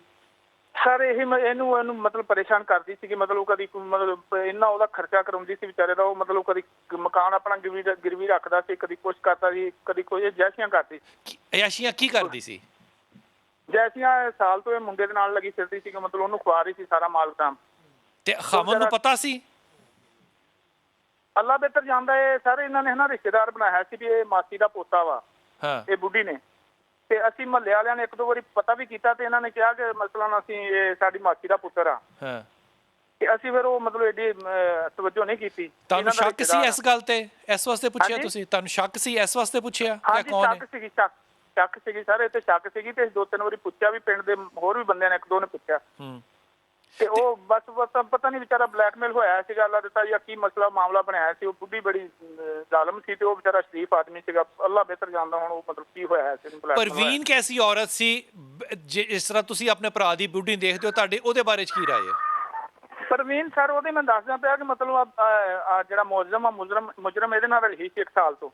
ਸਰ ਇਹੀ ਇਹਨੂੰ ਮਤਲਬ ਪਰੇਸ਼ਾਨ ਕਰਦੀ ਸੀ ਕਿ ਮਤਲਬ ਕਦੀ ਮਤਲਬ ਇੰਨਾ ਉਹਦਾ ਖਰਚਾ ਕਰਾਉਂਦੀ ਸੀ ਵਿਚਾਰੇ ਦਾ। ਉਹ ਮਤਲਬ ਕਦੀ ਮਕਾਨ ਆਪਣਾ ਗਿਰਵੀ ਰੱਖਦਾ ਸੀ, ਕਦੀ ਕੁਛ ਕਰਦਾ ਸੀ, ਕਦੀ ਕੋਈ ਜੈਸੀਆਂ ਕਰਦੀ ਸੀ। ਅਯਾਸ਼ੀਆਂ ਕੀ ਕਰਦੀ ਸੀ? ਜੈਸੀਆਂ ਸਾਲ ਤੋਂ ਇਹ ਮੁੰਡੇ ਦੇ ਨਾਲ ਲੱਗੀ ਫਿਰਦੀ ਸੀ ਕਿ ਮਤਲਬ ਉਹਨੂੰ ਖਵਾ ਰਹੀ ਸੀ ਸਾਰਾ ਮਾਲ ਤਾਂ। ਤੇ ਖਾਵਨ ਨੂੰ ਪਤਾ ਸੀ? ਅੱਲਾ ਬਿਹਤਰ ਜਾਣਦਾ ਹੈ ਸਰ। ਇਹਨਾਂ ਨੇ ਨਾ ਰਿਸ਼ਤੇਦਾਰ ਬਣਾਇਆ ਸੀ ਵੀ ਇਹ ਮਾਸੀ ਦਾ ਪੋਤਾ ਵਾ, ਹਾਂ, ਇਹ ਬੁੱਢੀ ਨੇ। ਤੇ ਅਸੀਂ ਮਹੱਲੇ ਵਾਲਿਆਂ ਨੇ 1-2 ਵਾਰੀ ਪਤਾ ਵੀ ਕੀਤਾ ਤੇ ਇਹਨਾਂ ਨੇ ਕਿਹਾ ਕਿ ਮਸਲਨ ਅਸੀਂ ਇਹ ਸਾਡੀ ਮਾਸੀ ਦਾ ਪੁੱਤਰ ਆ। ਹਾਂ, ਤੇ ਅਸੀਂ ਫਿਰ ਉਹ ਮਤਲਬ ਐਡੀ ਤਵੱਜੋ ਨਹੀਂ ਕੀਤੀ। ਤੁਹਾਨੂੰ ਸ਼ੱਕ ਸੀ ਇਸ ਗੱਲ ਤੇ? ਇਸ ਵਾਸਤੇ ਪੁੱਛਿਆ ਤੁਸੀਂ? ਤੁਹਾਨੂੰ ਸ਼ੱਕ ਸੀ ਇਸ ਵਾਸਤੇ ਪੁੱਛਿਆ ਕਿ ਕੌਣ ਹੈ? ਸ਼ੱਕ ਸੀਗੀ ਸਰ, ਇਹ ਤੇ ਸ਼ੱਕ ਸੀਗੀ ਤੇ 2-3 ਵਾਰੀ ਪੁੱਛਿਆ ਵੀ, ਪਿੰਡ ਦੇ ਹੋਰ ਵੀ ਬੰਦਿਆਂ ਨੇ 1-2 ਨੇ ਪੁੱਛਿਆ। ਤੇ ਉਹ ਬਸ ਪਤਾ ਨਹੀਂ ਵਿਚਾਰਾ ਬਲੈਕਮੇਲ ਹੋਇਆ ਸੀਗਾ, ਅੱਲਾ ਦਿੱਤਾ ਜਾਂ ਕੀ ਮਸਲਾ ਮਾਮਲਾ ਬਣਾਇਆ ਸੀ। ਉਹ ਬੁੱਢੀ ਬੜੀ ਜ਼ਾਲਮ ਸੀ ਤੇ ਉਹ ਵਿਚਾਰਾ ਸ਼ਰੀਫ ਆਦਮੀ ਸੀਗਾ, ਅੱਲਾ ਬਿਹਤਰ ਜਾਣਦਾ ਹੁਣ ਉਹ ਮਤਲਬ ਕੀ ਹੋਇਆ ਸੀ। परवीन कैसी औरत सी? ਜਿਸ ਤਰ੍ਹਾਂ ਤੁਸੀਂ ਆਪਣੇ ਭਰਾ ਦੀ ਬੁੱਢੀ ਦੇਖਦੇ ਹੋ, ਤੁਹਾਡੇ ਉਹਦੇ ਬਾਰੇ 'ਚ ਕੀ ਰਾਏ ਹੈ? ਪਰਵੀਨ ਸਰ ਉਹਦੇ ਮੈਂ ਦੱਸਦਾ ਪਿਆ ਕਿ ਮਤਲਬ ਜਿਹੜਾ ਮੁਜਰਮ ਇਹਦੇ ਨਾਲ ਰਹੀ ਸੀ 1 ਸਾਲ ਤੋਂ,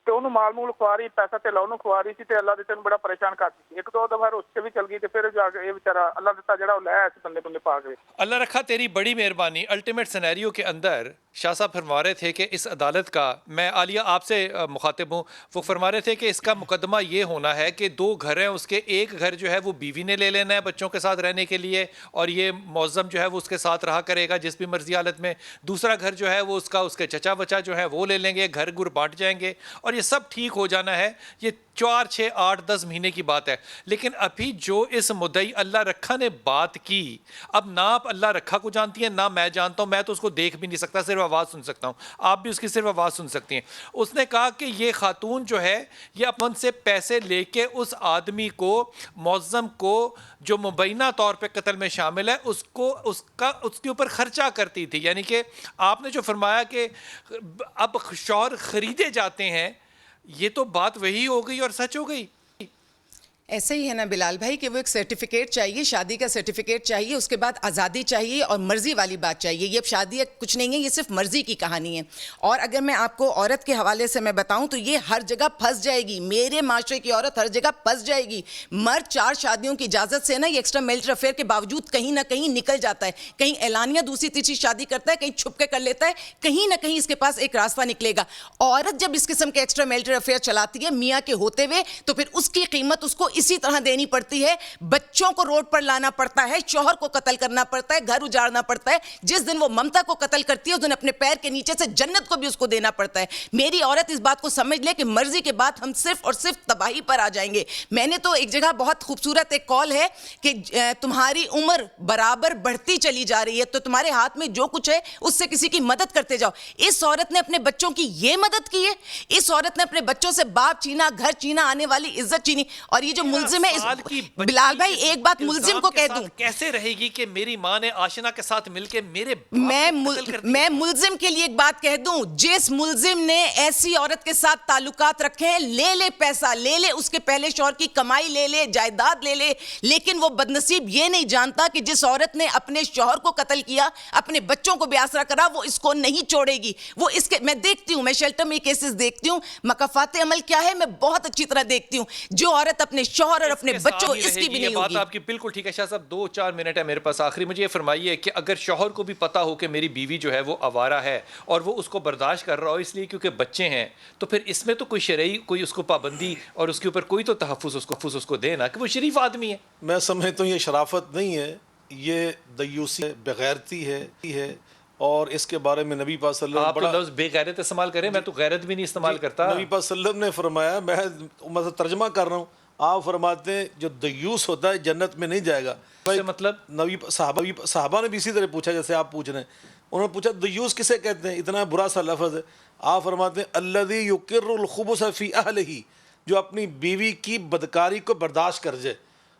ਤੇ ਉਹਨੂੰ ਮਾਲ ਮੂਲ ਖਵਾ ਰਹੀ, ਪੈਸਾ ਧੇਲਾ ਉਹਨੂੰ ਖਵਾ ਰਹੀ ਸੀ, ਤੇ ਅੱਲਾ ਦਿੱਤੇ ਨੂੰ ਬੜਾ ਪਰੇਸ਼ਾਨ ਕਰਦੀ ਸੀ। 1-2 ਦਫਾ ਰੁੱਸ ਕੇ ਵੀ ਚਲ ਗਈ, ਤੇ ਫਿਰ ਜਾ ਕੇ ਇਹ ਵਿਚਾਰਾ ਅੱਲਾ ਦਿੱਤਾ ਜਿਹੜਾ ਉਹ ਲੈ आया बंदे बंदे पा के। अल्लाह रखा तेरी बड़ी मेहरबानी। अल्टीमेट सिनेरियो के अंदर शाह साहब फरमा रहे थे कि इस अदालत का, मैं आलिया आपसे मुखातिब हूँ, वो फरमा रहे थे कि इसका मुकदमा ये होना है कि 2 घर हैं, उसके एक घर जो है वो बीवी ने ले लेना है बच्चों के साथ रहने के लिए, और ये मौज़म जो है वो उसके साथ रहा करेगा जिस भी मर्जी हालत में। दूसरा घर जो है वो उसके चचा बचा जो है वो ले लेंगे, घर गुर बांट जाएंगे और ये सब ठीक हो जाना है। ये 4, 6, 8, 10 महीने की बात है। लेकिन अभी जो इस मुद्दई अल्लाह रखा ने बात की, अब ना आप अल्लाह रखा को जानती हैं ना मैं जानता हूँ, मैं तो उसको देख भी नहीं सकता, सिर्फ आवाज़ सुन सकता हूँ, आप भी उसकी सिर्फ आवाज़ सुन सकती हैं। उसने कहा कि ये खातून जो है ये अपन से पैसे लेके उस आदमी को, मौज़म को जो मुबैना तौर पे कत्ल में शामिल है, उसके ऊपर ख़र्चा करती थी। यानी कि आपने जो फरमाया कि अब शौहर ख़रीदे जाते हैं, ये तो बात वही हो गई और सच हो गई। ऐसा ही है ना बिलाल भाई कि वो एक सर्टिफिकेट चाहिए, शादी का सर्टिफिकेट चाहिए, उसके बाद आज़ादी चाहिए और मर्ज़ी वाली बात चाहिए। ये अब शादी कुछ नहीं है, ये सिर्फ मर्ज़ी की कहानी है। और अगर मैं आपको औरत के हवाले से मैं बताऊं तो ये हर जगह फंस जाएगी, मेरे माशरे की औरत हर जगह फंस जाएगी। मर्द 4 शादियों की इजाज़त से ना, ये एक्स्ट्रा मैरिटल अफेयर के बावजूद कहीं ना कहीं निकल जाता है, कहीं एलानिया दूसरी तीसरी शादी करता है, कहीं छुप के कर लेता है, कहीं ना कहीं इसके पास एक रास्ता निकलेगा। औरत जब इस किस्म के एक्स्ट्रा मैरिटल अफेयर चलाती है मियाँ के होते हुए, तो फिर उसकी कीमत उसको इसी तरह देनी पड़ती है। बच्चों को रोड पर लाना पड़ता है, शौहर को कत्ल करना पड़ता है, घर उजाड़ना पड़ता है। जिस दिन वो ममता को कत्ल करती है उस दिन अपने पैर के नीचे से जन्नत को भी उसको देना पड़ता है। मेरी औरत इस बात को समझ ले कि मर्जी के बाद हम सिर्फ और सिर्फ तबाही पर आ जाएंगे। मैंने तो एक जगह बहुत खूबसूरत एक कॉल है कि तुम्हारी उम्र बराबर बढ़ती चली जा रही है, तो तुम्हारे हाथ में जो कुछ है उससे किसी की मदद करते जाओ। इस औरत ने अपने बच्चों की ये मदद की है, इस औरत ने अपने बच्चों से बाप छीना, घर छीना, आने वाली इज्जत छीनी। और ये जो मुल्जिम है, बिलाल भाई एक बात मुल्जिम को कह दूं, कैसे रहेगी कि मेरी माँ ने आशिना के साथ मिलके मेरे मैं मुल्जिम के लिए एक बात कह दूं, जिस मुल्जिम ने ऐसी औरत के साथ ताल्लुकात रखे हैं, ले ले पैसा, ले ले उसके पहले शौहर की कमाई, ले ले जायदाद, ले ले, लेकिन वो बदनसीब ये नहीं जानता कि जिस औरत ने अपने शौहर को कत्ल किया, अपने बच्चों को बेआसरा करा, वो इसको नहीं छोड़ेगी। वो इसके, मैं देखती हूँ, मैं शेल्टर में केसेस देखती हूँ, मकफात अमल क्या है मैं बहुत अच्छी तरह देखती हूँ। जो औरत अपने शौहर और अपने बच्चों, इसकी भी नहीं बात होगी। आपकी बिल्कुल ठीक है। शाह साहब 2-4 मिनट है मेरे पास, आखिरी मुझे ये फरमाइए कि अगर शौहर को भी पता हो कि मेरी बीवी जो है वो आवारा है और वो उसको बर्दाश्त कर रहा हो इसलिए क्योंकि बच्चे हैं, तो फिर इसमें तो कोई शरई कोई उसको पाबंदी और उसके ऊपर कोई तो तहफ़्फ़ुज़ उसको देना कि वो शरीफ आदमी है। मैं समझता हूँ ये शराफत नहीं है, ये दयूसी है, बेगैरती है। और इसके बारे में नबी पाक सल्लल्लाहु अलैहि वसल्लम, आप तो लफ्ज़ बेगैरत इस्तेमाल करें, मैं तो गैरत भी नहीं इस्तेमाल करता। नबी पाक सल्लल्लाहु अलैहि वसल्लम ने फरमाया, मैं मतलब तर्जमा कर रहा हूँ, आप फरमाते हैं जो दयूस होता है जन्नत में नहीं जाएगा। मतलब नबी साहबा ने भी इसी तरह पूछा जैसे आप पूछ रहे हैं। उन्होंने पूछा दयूस किसे कहते हैं, इतना बुरा सा लफ्ज़ है। आप फरमाते हैं अल्लज़ी युकिर्रुल खुबुस फी अहलिही, जो अपनी बीवी की बदकारी को बर्दाश्त कर जाए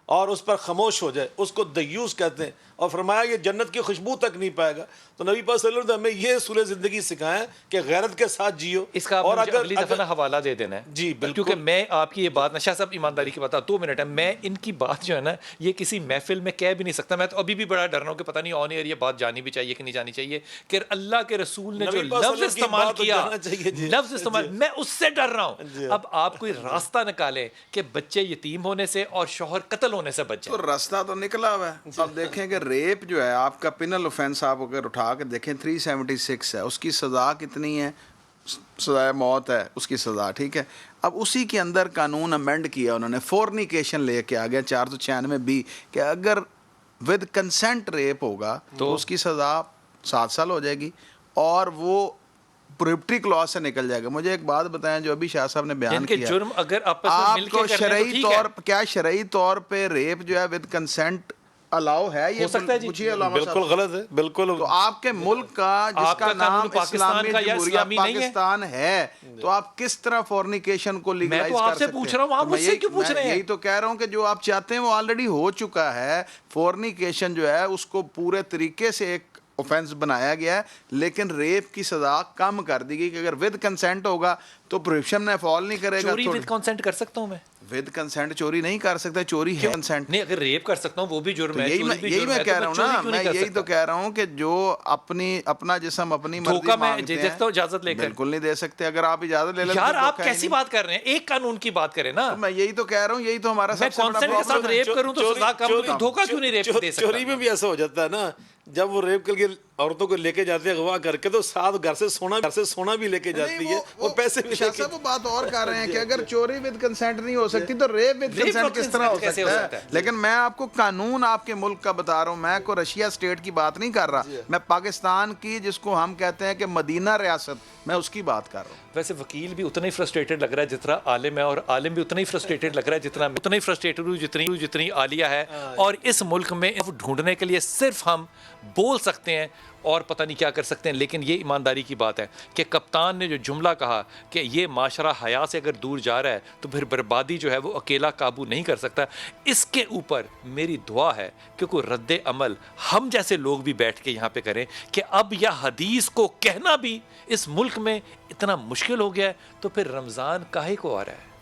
और उस पर खामोश हो जाए, उसको दयूस कहते हैं। और फरमाया ये जन्नत की खुशबू तक नहीं पाएगा। तो नबी पाक सल्लल्लाहु अलैहि वसल्लम ने हमें ये उसूल ज़िंदगी सिखाया कि गैरत के साथ जियो। इसका और मुझे अगली दफ़ा ना हवाला दे देना है जी बिल्कुल, क्योंकि मैं आपकी ये बात ना, शाह साहब ईमानदारी की बात, 2 मिनट है, मैं इनकी बात जो है ना ये किसी महफिल में कह भी नहीं सकता। मैं तो अभी भी बड़ा डर रहा हूँ कि पता नहीं ऑन एयर ये बात जानी भी चाहिए कि नहीं जानी चाहिए कि अल्लाह के रसूल ने जो लफ्ज़ इस्तेमाल किया, लफ्ज़ इस्तेमाल, मैं उससे डर रहा हूँ। अब आप कोई रास्ता निकालें कि बच्चे यतीम होने से और शौहर कत्ल होने से बच जाए। तो रास्ता तो निकला हुआ है। अब देखें कि रेप जो है आपका पिनल ऑफेंस, आप अगर उठा के देखें 376 है, उसकी सज़ा कितनी है, सज़ा मौत है उसकी सज़ा, ठीक है। अब उसी के अंदर कानून अमेंड किया उन्होंने, फोर्निकेशन लेके आ गया 496B कि अगर विद कंसेंट रेप होगा तो उसकी सज़ा 7 साल हो जाएगी और वो प्रोहिबिटरी क्लॉज से निकल जाएगा। मुझे एक बात बताएं, जो अभी शाह साहब ने बयान किया, जुर्म अगर आपको शरई तौर क्या शरई तौर पे रेप जो है विद कंसेंट अलाउ है, ये हो सकता है जी, बिल्कुल गलत है, बिल्कुल। तो आपके मुल्क का जिसका नाम इस्लामी जमहूरिया पाकिस्तान है, तो आप किस तरह फॉर्निकेशन को लीगलाइज कर सकते हैं? मैं तो आपसे पूछ रहा हूं, आप मुझसे क्यों पूछ रहे हैं? यही तो कह रहा हूं कि जो आप चाहते हैं वो ऑलरेडी हो चुका है। फॉर्निकेशन जो है उसको पूरे तरीके से एक ऑफेंस बनाया गया है, लेकिन रेप की सजा कम कर दी गई कि अगर विद कंसेंट होगा तो प्रोहिबिशन ने फॉल नहीं करेगा। चोरी विद कंसेंट कर सकता हूं मैं? विद कंसेंट चोरी नहीं कर सकता, चोरी है कंसेंट। नहीं, अगर रेप कर सकता हूँ वो भी जुर्म है, यही चोरी मैं भी यही जुर्म मैं है, कह तो रहा हूँ चोरी ना, क्यों मैं नहीं कर यही तो सकता? कह रहा हूँ कि जो अपना जिस्म अपनी मर्जी धोखा मैं मांगते दे सकता हूँ हैं, इजाजत लेकर। बिल्कुल नहीं दे सकते। अगर आप इजाजत ले लें तो यार फिर आप धोखा ही कैसी नहीं। बात कर रहे हैं, एक कानून की बात करें ना। तो मैं यही तो कह रहा हूँ, यही तो हमारा मैं सबसे बड़ा कॉन्सेंट के साथ प्रॉब्लम है। रेप करूं तो सजा कम होगी, धोखा क्यों नहीं रेप दे सकता? चोरी में भी ऐसा हो जाता है ना, जब वो रेप करके औरतों को लेके जाते हैं अगवा करके, तो साथ घर से सोना भी लेके जाती नहीं, है, वो पैसे भी शाह लेके। साहब वो बात और कर रहे हैं कि अगर चोरी विद कंसेंट नहीं हो सकती तो rape with rape consent with किस तरह हो consent कैसे हो सकता सकता है? है? लेकिन मैं आपको कानून आपके मुल्क का बता रहा हूँ, मैं को रशिया स्टेट की बात नहीं कर रहा, मैं पाकिस्तान की जिसको हम कहते हैं कि मदीना रियासत, मैं उसकी बात कर रहा हूँ। वैसे वकील भी उतना ही फ्रस्ट्रेटेड लग रहा है जितना आलिम है, और आलिम भी उतना ही फ्रस्ट्रेटेड लग रहा है जितना मैं, उतना ही फ्रस्ट्रेटेड हूँ जितनी आलिया है। और इस मुल्क में ढूंढने के लिए सिर्फ हम बोल सकते हैं और पता नहीं क्या कर सकते हैं, लेकिन ये ईमानदारी की बात है कि कप्तान ने जो जुमला कहा कि ये माशरा हया से अगर दूर जा रहा है तो फिर बर्बादी जो है वो अकेला काबू नहीं कर सकता। इसके ऊपर मेरी दुआ है कि कोई रद्द अमल हम जैसे लोग भी बैठ के यहाँ पे करें कि अब यह हदीस को कहना भी इस मुल्क में इतना मुश्किल हो गया है, तो फिर रमज़ान काहे को आ रहा है?